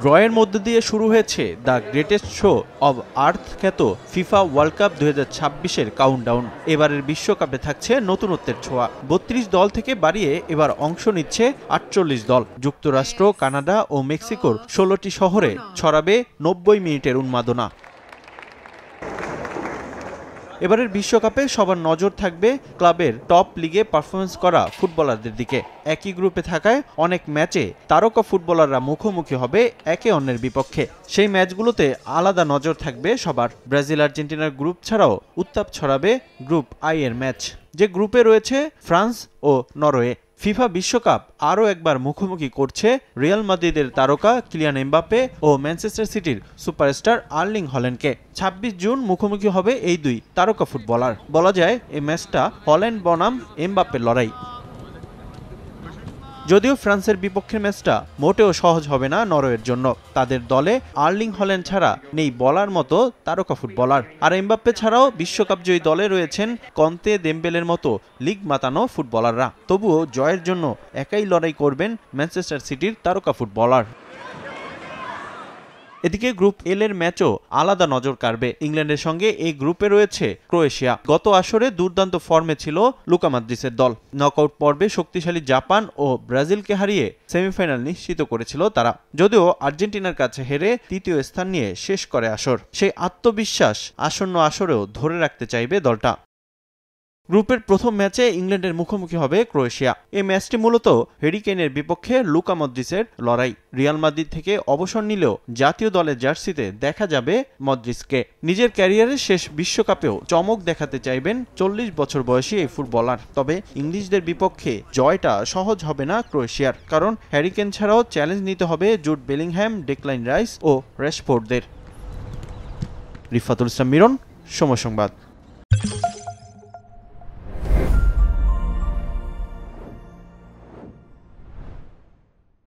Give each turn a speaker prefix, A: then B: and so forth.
A: ড্রয়ের মধ্য দিয়ে শুরু হয়েছে the greatest show of earth খ্যাত ফিফা ওয়ার্ল্ড কাপ 2026-এর কাউন্টডাউন। এবারের বিশ্বকাপে থাকছে নতুনত্বের ছোঁয়া। 32 দল থেকে বাড়িয়ে এবার অংশ নিচ্ছে 48 দল। যুক্তরাষ্ট্র, কানাডা ও মেক্সিকোর 16টি শহরে ছড়াবে 90 মিনিটের উন্মাদনা। এবারের বিশ্বকাপে সবার নজর থাকবে ক্লাবের টপ লিগে পারফরমেন্স করা ফুটবলারদের দিকে। একই গ্রুপে থাকায় অনেক ম্যাচে তারকা ফুটবলাররা মুখোমুখি হবে একে অন্যের বিপক্ষে। সেই ম্যাচগুলোতে আলাদা নজর থাকবে সবার। ব্রাজিল আর্জেন্টিনার গ্রুপ ছাড়াও উত্তাপ ছড়াবে গ্রুপ আই এর ম্যাচ, যে গ্রুপে রয়েছে ফ্রান্স ও নরওয়ে। ফিফা বিশ্বকাপ আরও একবার মুখোমুখি করছে রিয়াল মাদ্রিদের তারকা কিলিয়ান এমবাপ্পে ও ম্যানচেস্টার সিটির সুপারস্টার আর্লিং হল্যান্ডকে। 26 জুন মুখোমুখি হবে এই দুই তারকা ফুটবলার। বলা যায় এই ম্যাচটা হল্যান্ড বনাম এমবাপ্পের লড়াই। যদিও ফ্রান্সের বিপক্ষের ম্যাচটা মোটেও সহজ হবে না নরওয়ের জন্য। তাদের দলে আর্লিং হল্যান্ড ছাড়া নেই বলার মতো তারকা ফুটবলার, আর এমবাপ্পে ছাড়াও বিশ্বকাপ জয়ী দলে রয়েছেন কন্তে, দেমবেলের মতো লিগ মাতানো ফুটবলাররা। তবুও জয়ের জন্য একাই লড়াই করবেন ম্যানচেস্টার সিটির তারকা ফুটবলার। এদিকে গ্রুপ এল এর ম্যাচও আলাদা নজর কাড়বে। ইংল্যান্ডের সঙ্গে এই গ্রুপে রয়েছে ক্রোয়েশিয়া। গত আসরে দুর্দান্ত ফর্মে ছিল লুকা মদ্রিচের দল। নকআউট পর্বে শক্তিশালী জাপান ও ব্রাজিলকে হারিয়ে সেমিফাইনাল নিশ্চিত করেছিল তারা। যদিও আর্জেন্টিনার কাছে হেরে তৃতীয় স্থান নিয়ে শেষ করে আসর। সেই আত্মবিশ্বাস আসন্ন আসরেও ধরে রাখতে চাইবে দলটা। গ্রুপের প্রথম ম্যাচে ইংল্যান্ডের মুখোমুখি হবে ক্রোয়েশিয়া। এই ম্যাচটি মূলত হ্যারি কেইনের বিপক্ষে লুকা মদ্রিচের লড়াই। রিয়াল মাদ্রিদ থেকে অবসর নিলেও জাতীয় দলের জার্সিতে দেখা যাবে মদ্রিচকে। নিজের ক্যারিয়ারের শেষ বিশ্বকাপেও চমক দেখাতে চাইবেন 40 বছর বয়সী এই ফুটবলার। তবে ইংলিশদের বিপক্ষে জয়টা সহজ হবে না ক্রোয়েশিয়ার, কারণ হ্যারি কেইন ছাড়াও চ্যালেঞ্জ নিতে হবে জুড বেলিংহ্যাম, ডেক্লান রাইস ও র্যাশফোর্ডদের। রিফাতুল ইসলাম মিরন, সময় সংবাদ।